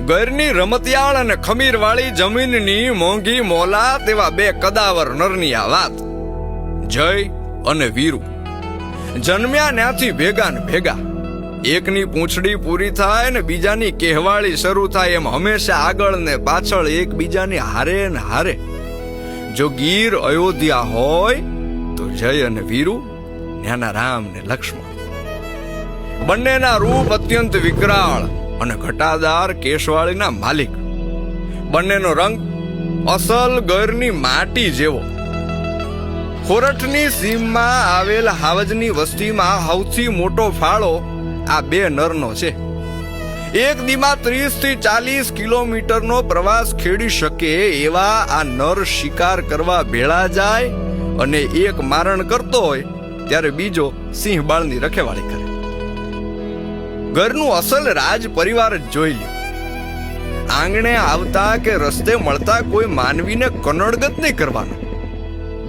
ઘરની રમતિયાળ અને ખમીરવાળી જમીનની મોંઘી મોલા તેવા બે કદાવર નરની આ વાત. જય અને વીરુ જન્મ્યા ત્યાંથી ભેગા ને ભેગા. એકની પૂંછડી પૂરી થાય ને બીજાની કહેવાળી શરૂ થાય એમ હંમેશા આગળ ને પાછળ એકબીજાની હારે ને હારે. જો ગીર અયોધ્યા હોય તો જય અને વીરુ ન્યાના રામ ને લક્ષ્મણ. બંનેના રૂપ અત્યંત વિકરાળ અને ઘટાદાર કેશવાળીના માલિક. બંનેનો રંગ અસલ ગરની માટી જેવો. ખોરઠની સીમમાં આવેલ હાવજની વસ્તીમાં સૌથી મોટો ફાળો આ બે નરનો છે. એક દીમાં 30 થી 40 કિલોમીટરનો પ્રવાસ ખેડી શકે એવા આ નર શિકાર કરવા ભેળા જાય અને એક મારણ કરતો હોય ત્યારે બીજો સિંહ બાળની રખેવાળી કરે. ઘરનું અસલ રાજ પરિવાર જ જોઈ લે. આંગણે આવતા કે રસ્તે મળતા કોઈ માનવીને કનડગત નહીં કરવાનો.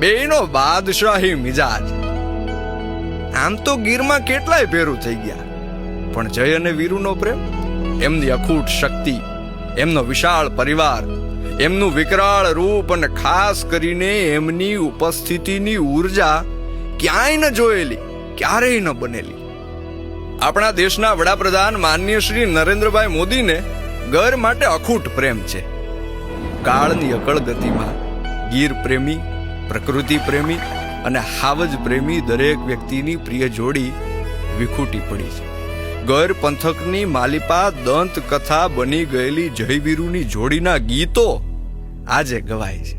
બેયનો બાદશાહી મિજાજ. આમ તો ગીરમાં કેટલાય ભેરું થઈ ગયા, પણ જય અને વીરુનો પ્રેમ, એમની અખૂટ શક્તિ, એમનો વિશાળ પરિવાર, એમનું વિકરાળ રૂપ અને ખાસ કરીને એમની ઉપસ્થિતિની ઉર્જા ક્યાંય ન જોયેલી, ક્યારેય ન બનેલી. આપણા દેશના વડાપ્રધાન માનનીય શ્રી નરેન્દ્રભાઈ મોદીને ઘર માટે અખૂટ પ્રેમ છે. કાળની અકળ ગતિમાં ગીર પ્રેમી, પ્રકૃતિ પ્રેમી અને હાવજ પ્રેમી દરેક વ્યક્તિની પ્રિય જોડી વિખૂટી પડી છે. ગર પંથકની માલિપા દંત કથા બની ગયેલી જય વીરુની જોડીના ગીતો આજે ગવાય છે.